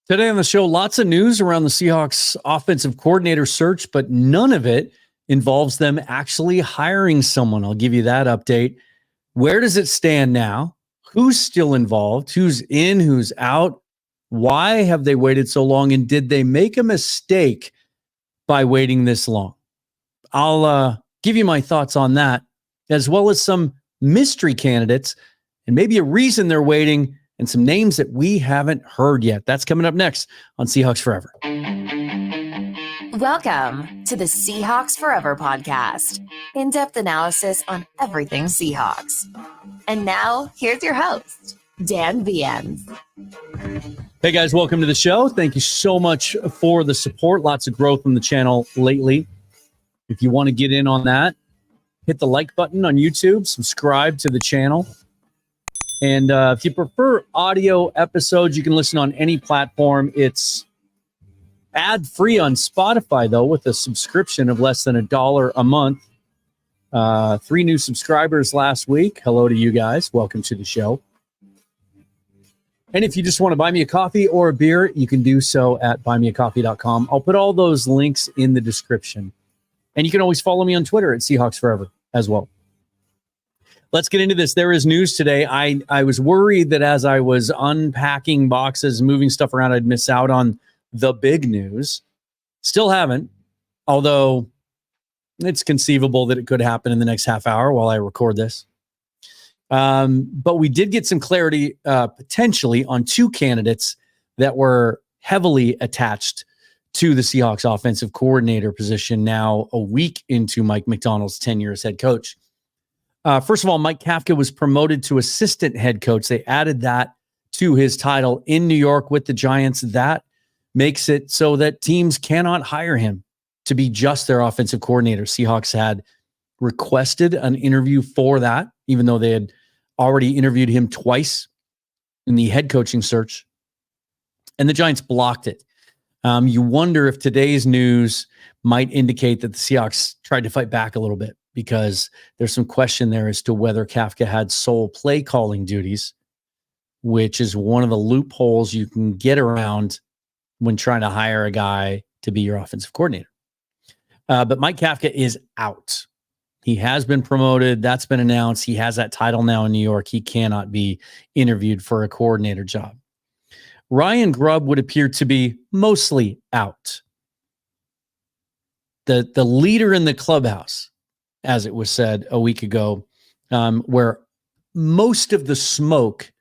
Today on the show, lots of news around the Seahawks offensive coordinator search, but none of it involves them actually hiring someone. I'll give you that update. Where does it stand now? Who's still involved? Who's in? Who's out? Why have they waited so long? And did they make a mistake by waiting this long? I'll give you my thoughts on that, as well as some mystery candidates and maybe a reason they're waiting and some names that we haven't heard yet. That's coming up next on Seahawks Forever. Welcome to the Seahawks Forever podcast. In-depth analysis on everything Seahawks. And now, here's your host, Dan Viens. Hey guys, welcome to the show. Thank you so much for the support. Lots of growth on the channel lately. If you want to get in on that, hit the like button on YouTube, subscribe to the channel. And if you prefer audio episodes, you can listen on any platform. It's ad-free on Spotify, though, with a subscription of less than $1 a month. 3 new subscribers last week. Hello to you guys. Welcome to the show. And if you just want to buy me a coffee or a beer, you can do so at buymeacoffee.com. I'll put all those links in the description. And you can always follow me on Twitter at Seahawks Forever as well. Let's get into this. There is news today. I was worried that as I was unpacking boxes, moving stuff around, I'd miss out on the big news. Still haven't, although it's conceivable that it could happen in the next half hour while I record this. But we did get some clarity potentially on 2 candidates that were heavily attached to the Seahawks offensive coordinator position now a week into Mike Macdonald's tenure as head coach. First of all, Mike Kafka was promoted to assistant head coach. They added that to his title in New York with the Giants. That makes it so that teams cannot hire him to be just their offensive coordinator. Seahawks had requested an interview for that, even though they had already interviewed him twice in the head coaching search. And the Giants blocked it. You wonder if today's news might indicate that the Seahawks tried to fight back a little bit, because there's some question there as to whether Kafka had sole play calling duties, which is one of the loopholes you can get around when trying to hire a guy to be your offensive coordinator. But Mike Kafka is out. He has been promoted. That's been announced. He has that title now in New York. He cannot be interviewed for a coordinator job. Ryan Grubb would appear to be mostly out. The leader in the clubhouse, as it was said a week ago, where most of the smoke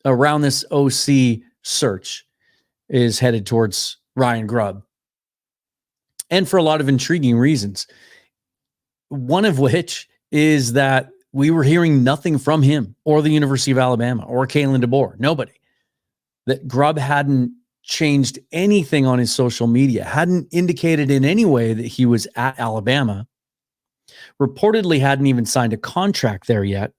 around this OC search is headed towards Ryan Grubb. And for a lot of intriguing reasons. One of which is that we were hearing nothing from him or the University of Alabama or Kalen DeBoer. Nobody. That Grubb hadn't changed anything on his social media, hadn't indicated in any way that he was at Alabama. Reportedly hadn't even signed a contract there yet.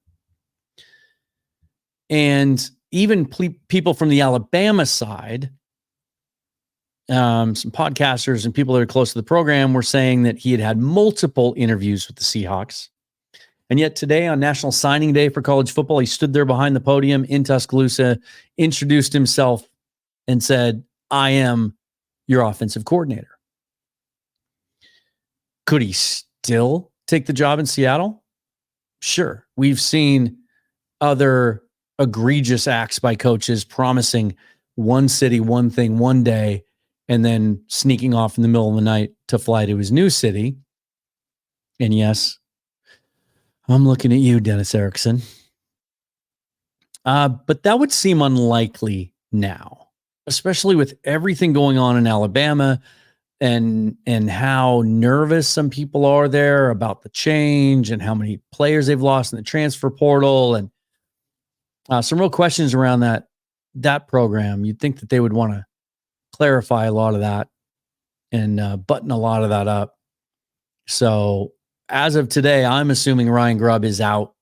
And even people from the Alabama side, some podcasters and people that are close to the program were saying that he had had multiple interviews with the Seahawks. And yet today on National Signing Day for college football, he stood there behind the podium in Tuscaloosa, introduced himself, and said, "I am your offensive coordinator." Could he still take the job in Seattle? Sure. We've seen other egregious acts by coaches promising one city, one thing, one day, and then sneaking off in the middle of the night to fly to his new city. And yes, I'm looking at you, Dennis Erickson. But that would seem unlikely now, especially with everything going on in Alabama and how nervous some people are there about the change and how many players they've lost in the transfer portal, and some real questions around that program. You'd think that they would want to clarify a lot of that and button a lot of that up. So as of today, I'm assuming Ryan Grubb is out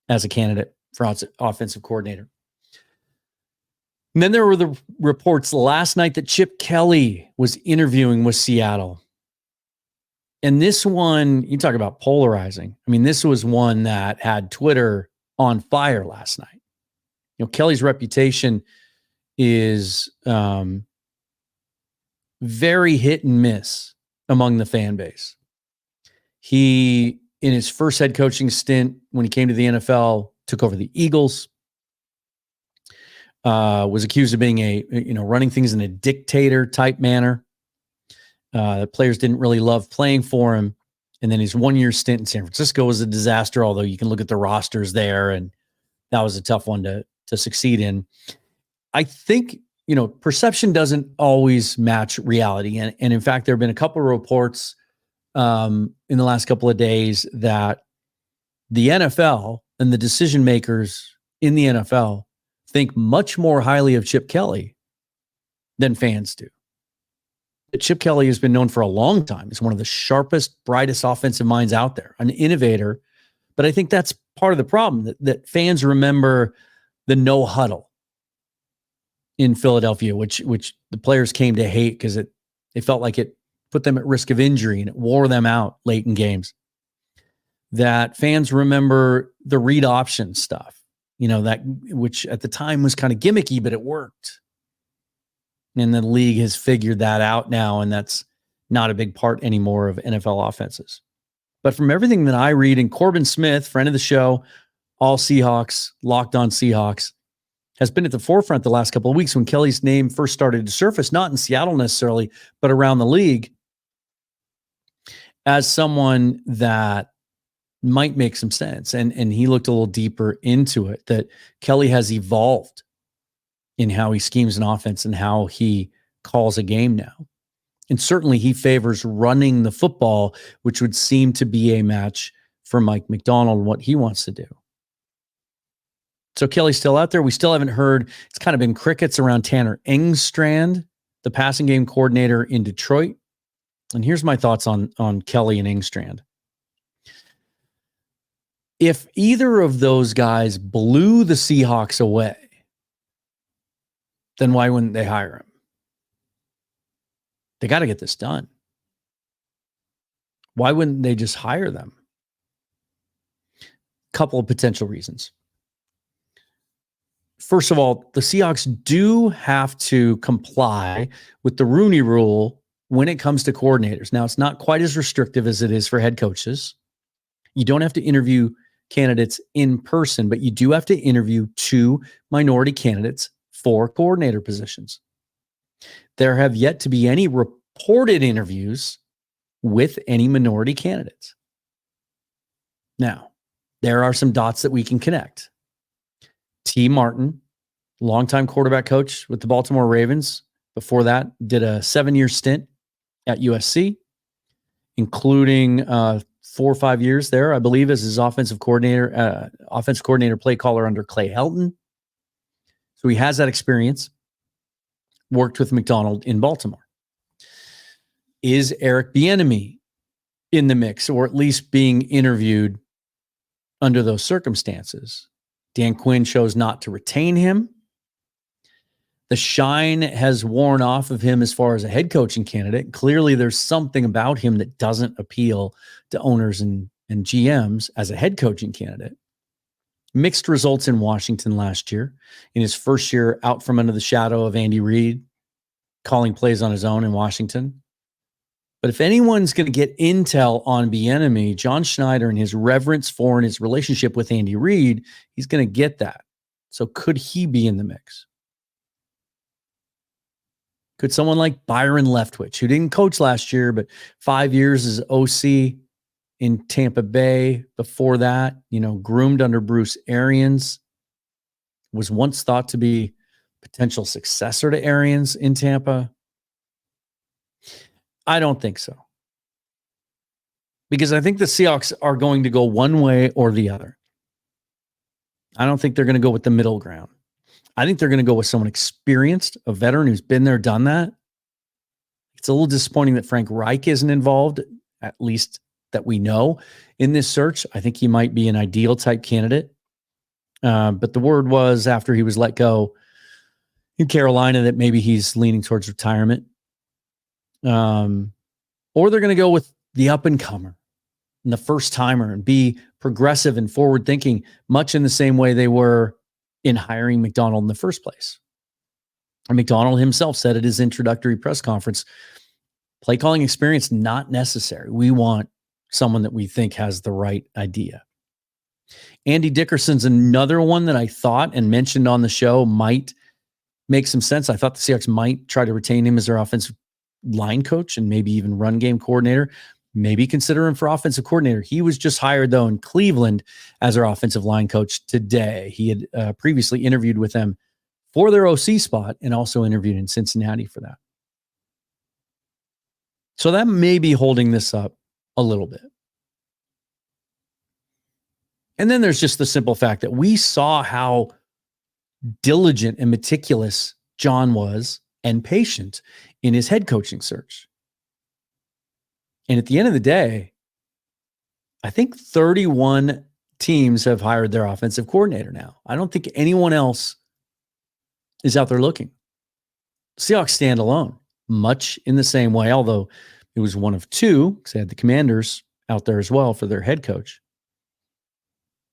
as a candidate for offensive coordinator. And then there were the reports last night that Chip Kelly was interviewing with Seattle. And this one, you talk about polarizing. I mean, this was one that had Twitter on fire last night. You know, Kelly's reputation is very hit and miss among the fan base. He, in his first head coaching stint when he came to the NFL, took over the Eagles, was accused of being running things in a dictator type manner. The players didn't really love playing for him. And then his 1 year stint in San Francisco was a disaster, although you can look at the rosters there, and that was a tough one to succeed in. I think, perception doesn't always match reality. And in fact, there have been a couple of reports in the last couple of days that the NFL and the decision makers in the NFL think much more highly of Chip Kelly than fans do. Chip Kelly has been known for a long time as one of the sharpest, brightest offensive minds out there, an innovator. But I think that's part of the problem, that fans remember the no huddle in Philadelphia, which the players came to hate because they felt like it put them at risk of injury and it wore them out late in games. That fans remember the read option stuff, that which at the time was kind of gimmicky, but it worked. And the league has figured that out now, and that's not a big part anymore of NFL offenses. But from everything that I read, and Corbin Smith, friend of the show, all Seahawks, Locked On Seahawks, has been at the forefront the last couple of weeks when Kelly's name first started to surface, not in Seattle necessarily, but around the league, as someone that might make some sense. And he looked a little deeper into it, that Kelly has evolved in how he schemes an offense and how he calls a game now. And certainly he favors running the football, which would seem to be a match for Mike Macdonald and what he wants to do. So Kelly's still out there. We still haven't heard. It's kind of been crickets around Tanner Engstrand, the passing game coordinator in Detroit. And here's my thoughts on Kelly and Engstrand. If either of those guys blew the Seahawks away, then why wouldn't they hire him? They got to get this done. Why wouldn't they just hire them? Couple of potential reasons. First of all, the Seahawks do have to comply with the Rooney rule when it comes to coordinators. Now, it's not quite as restrictive as it is for head coaches. You don't have to interview candidates in person, but you do have to interview 2 minority candidates for coordinator positions. There have yet to be any reported interviews with any minority candidates. Now, there are some dots that we can connect. T. Martin, longtime quarterback coach with the Baltimore Ravens. Before that, did a 7-year stint at USC, including 4 or 5 years there, I believe, as his offensive coordinator, play caller under Clay Helton. So he has that experience, worked with Macdonald in Baltimore. Is Eric Bieniemy in the mix, or at least being interviewed under those circumstances? Dan Quinn chose not to retain him. The shine has worn off of him as far as a head coaching candidate. Clearly, there's something about him that doesn't appeal to owners and GMs as a head coaching candidate. Mixed results in Washington last year. In his first year out from under the shadow of Andy Reid, calling plays on his own in Washington. But if anyone's going to get intel on Bieniemy, John Schneider and his reverence for and his relationship with Andy Reid, he's going to get that. So could he be in the mix? Could someone like Byron Leftwich, who didn't coach last year, but 5 years as OC in Tampa Bay, before that, groomed under Bruce Arians, was once thought to be potential successor to Arians in Tampa? I don't think so. Because I think the Seahawks are going to go one way or the other. I don't think they're going to go with the middle ground. I think they're going to go with someone experienced, a veteran who's been there, done that. It's a little disappointing that Frank Reich isn't involved, at least that we know, in this search. I think he might be an ideal type candidate. But the word was, after he was let go in Carolina, that maybe he's leaning towards retirement. Or they're going to go with the up-and-comer and the first-timer and be progressive and forward-thinking, much in the same way they were in hiring Macdonald in the first place. Macdonald himself said at his introductory press conference, play calling experience, not necessary. We want someone that we think has the right idea. Andy Dickerson's another one that I thought and mentioned on the show might make some sense. I thought the Seahawks might try to retain him as their offensive line coach and maybe even run game coordinator. Maybe consider him for offensive coordinator. He was just hired, though, in Cleveland as their offensive line coach today. He had previously interviewed with them for their OC spot and also interviewed in Cincinnati for that. So that may be holding this up a little bit. And then there's just the simple fact that we saw how diligent and meticulous John was and patient in his head coaching search. And at the end of the day, I think 31 teams have hired their offensive coordinator now. I don't think anyone else is out there looking. Seahawks stand alone, much in the same way, although it was one of two, because they had the Commanders out there as well for their head coach.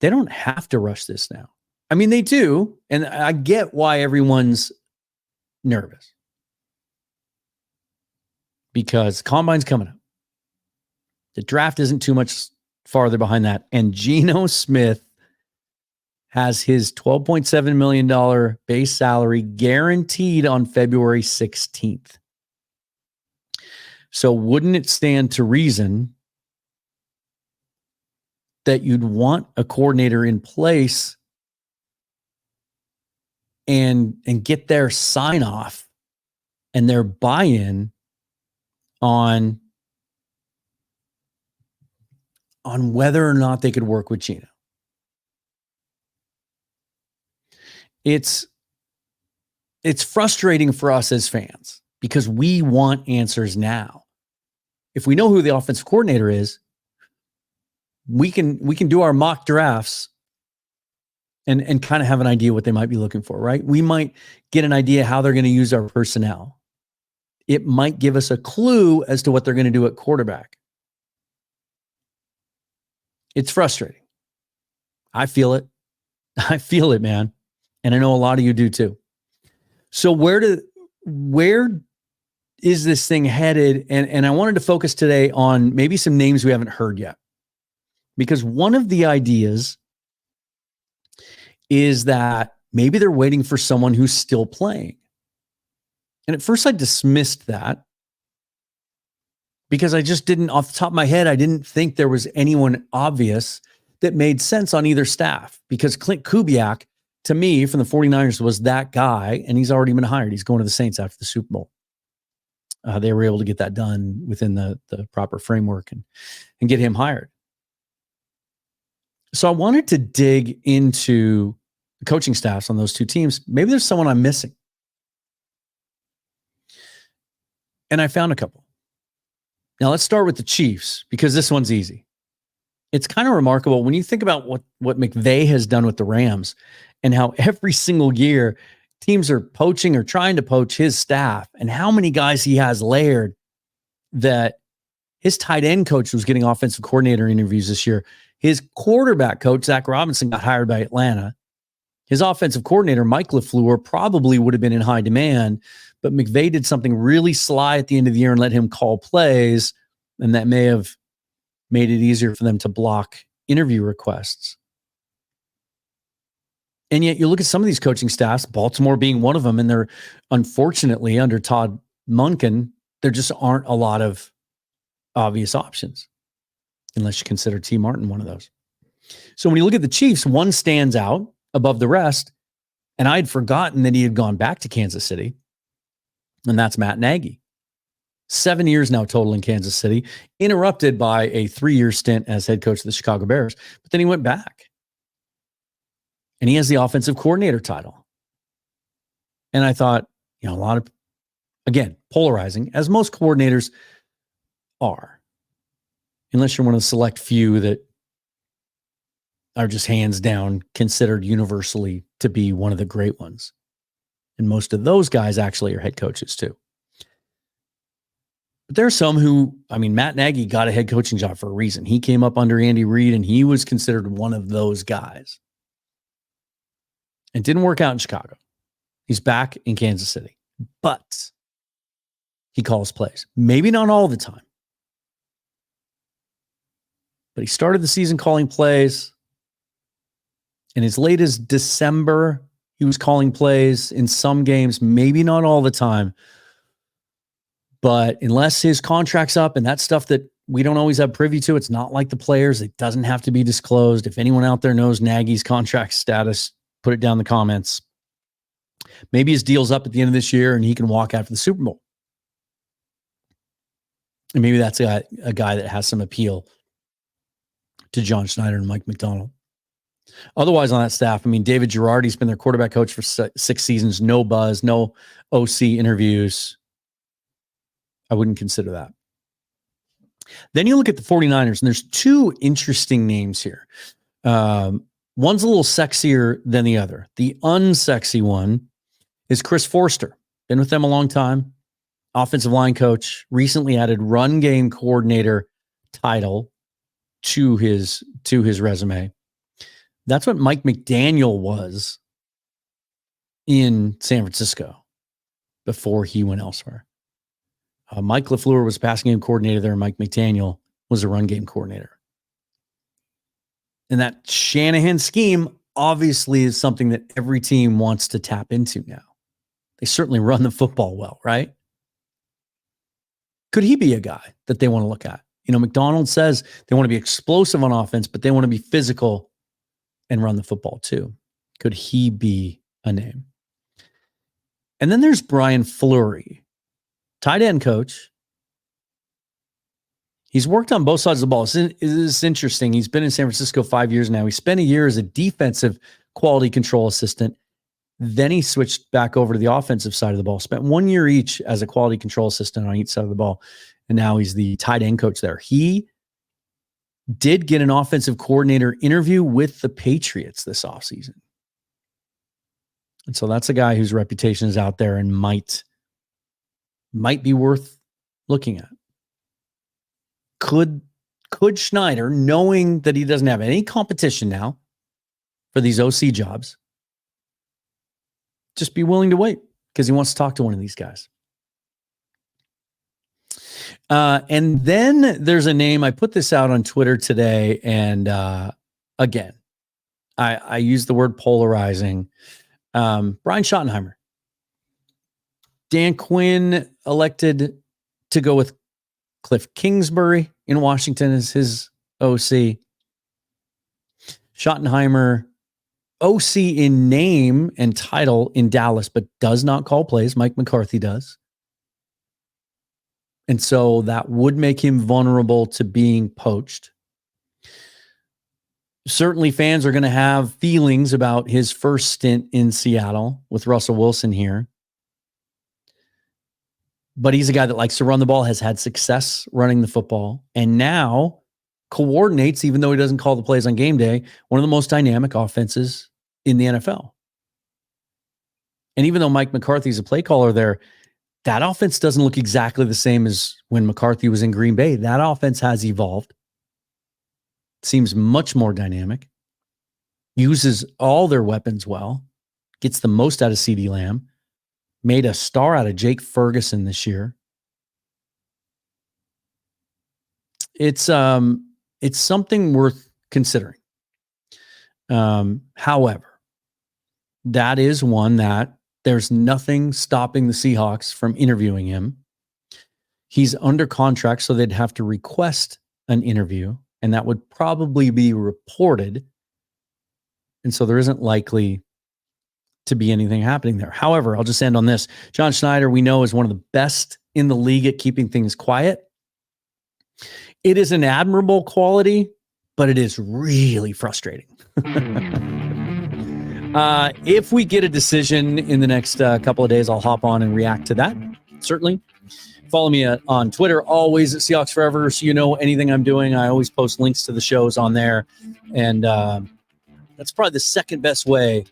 They don't have to rush this now. I mean, they do, and I get why everyone's nervous. Because Combine's coming up. The draft isn't too much farther behind that. And Geno Smith has his $12.7 million base salary guaranteed on February 16th. So wouldn't it stand to reason that you'd want a coordinator in place and get their sign off and their buy-in on whether or not they could work with Geno? It's frustrating for us as fans because we want answers now. If we know who the offensive coordinator is, we can do our mock drafts and kind of have an idea what they might be looking for, right? We might get an idea how they're going to use our personnel. It might give us a clue as to what they're going to do at quarterback. It's frustrating. I feel it. I feel it, man. And I know a lot of you do too. So where is this thing headed? And I wanted to focus today on maybe some names we haven't heard yet. Because one of the ideas is that maybe they're waiting for someone who's still playing. And at first I dismissed that because I just didn't, off the top of my head, I didn't think there was anyone obvious that made sense on either staff. Because Clint Kubiak, to me, from the 49ers, was that guy, and he's already been hired. He's going to the Saints after the Super Bowl. They were able to get that done within the proper framework and get him hired. So I wanted to dig into the coaching staffs on those two teams. Maybe there's someone I'm missing. And I found a couple. Now let's start with the Chiefs, because this one's easy. It's kind of remarkable when you think about what McVay has done with the Rams and how every single year teams are poaching or trying to poach his staff, and how many guys he has layered. That his tight end coach was getting offensive coordinator interviews this year. His quarterback coach, Zach Robinson, got hired by Atlanta. His offensive coordinator, Mike LaFleur, probably would have been in high demand, but McVay did something really sly at the end of the year and let him call plays, and that may have made it easier for them to block interview requests. And yet you look at some of these coaching staffs, Baltimore being one of them, and they're, unfortunately, under Todd Monken, there just aren't a lot of obvious options, unless you consider T. Martin one of those. So when you look at the Chiefs, one stands out above the rest, and I had forgotten that he had gone back to Kansas City, and that's Matt Nagy. 7 years now total in Kansas City, interrupted by a 3-year stint as head coach of the Chicago Bears, but then he went back. And he has the offensive coordinator title. And I thought, a lot of, again, polarizing, as most coordinators are, unless you're one of the select few that are just hands down considered universally to be one of the great ones. And most of those guys actually are head coaches too. But there are some who, Matt Nagy got a head coaching job for a reason. He came up under Andy Reid, and he was considered one of those guys. It didn't work out in Chicago. He's back in Kansas City. but he calls plays. Maybe not all the time, but he started the season calling plays. And as late as December, he was calling plays in some games, maybe not all the time. But unless his contract's up and that stuff that we don't always have privy to, it's not like the players. It doesn't have to be disclosed. If anyone out there knows Nagy's contract status, put it down in the comments. Maybe his deal's up at the end of this year and he can walk after the Super Bowl. And maybe that's a guy that has some appeal to John Schneider and Mike Macdonald. Otherwise on that staff, I mean, David Girardi's been their quarterback coach for 6 seasons. No buzz, no OC interviews. I wouldn't consider that. Then you look at the 49ers, and there's 2 interesting names here. One's a little sexier than the other. The unsexy one is Chris Forster. Been with them a long time. Offensive line coach. Recently added run game coordinator title to his resume. That's what Mike McDaniel was in San Francisco before he went elsewhere. Mike LaFleur was passing game coordinator there, and Mike McDaniel was a run game coordinator. And that Shanahan scheme obviously is something that every team wants to tap into now. They certainly run the football well, right? Could he be a guy that they want to look at? You know, McDonald says they want to be explosive on offense, but they want to be physical and run the football too. Could he be a name? And then there's Brian Fleury, tight end coach. He's worked on both sides of the ball. It's interesting. He's been in San Francisco 5 years now. He spent a year as a defensive quality control assistant. Then he switched back over to the offensive side of the ball. Spent 1 year each as a quality control assistant on each side of the ball. And now he's the tight end coach there. He did get an offensive coordinator interview with the Patriots this offseason. And so that's a guy whose reputation is out there and might be worth looking at. Could Schneider, knowing that he doesn't have any competition now for these OC jobs, just be willing to wait because he wants to talk to one of these guys? And then there's a name. I put this out on Twitter today, and again, I use the word polarizing. Brian Schottenheimer. Dan Quinn elected to go with Cliff Kingsbury in Washington as his OC. Schottenheimer, OC in name and title in Dallas, but does not call plays. Mike McCarthy does. And so that would make him vulnerable to being poached. Certainly fans are going to have feelings about his first stint in Seattle with Russell Wilson here. But he's a guy that likes to run the ball, has had success running the football, and now coordinates, even though he doesn't call the plays on game day, one of the most dynamic offenses in the NFL. And even though Mike McCarthy is a play caller there, that offense doesn't look exactly the same as when McCarthy was in Green Bay. That offense has evolved. Seems much more dynamic. Uses all their weapons well. Gets the most out of CeeDee Lamb. Made a star out of Jake Ferguson this year. It's something worth considering. However, that is one that there's nothing stopping the Seahawks from interviewing him. He's under contract, so they'd have to request an interview, and that would probably be reported. And so there isn't likely to be anything happening there. However, I'll just end on this. John Schneider, we know, is one of the best in the league at keeping things quiet. It is an admirable quality, but it is really frustrating. If we get a decision in the next couple of days, I'll hop on and react to that. Certainly. Follow me on Twitter, always at Seahawks Forever, so you know anything I'm doing. I always post links to the shows on there. And that's probably the second best way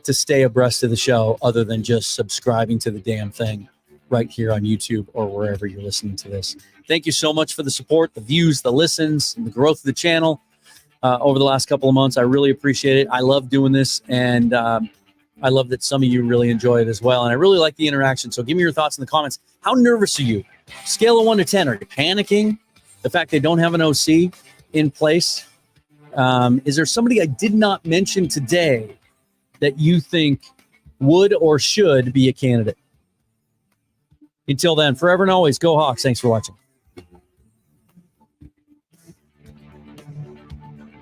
to stay abreast of the show other than just subscribing to the damn thing right here on YouTube or wherever you're listening to this. Thank you so much for the support, the views, the listens, and the growth of the channel over the last couple of months. I really appreciate it. I love doing this, and I love that some of you really enjoy it as well. And I really like the interaction. So give me your thoughts in the comments. How nervous are you? Scale of 1 to 10. Are you panicking? The fact they don't have an OC in place? Is there somebody I did not mention today that you think would or should be a candidate? Until then, forever and always, go Hawks. Thanks for watching.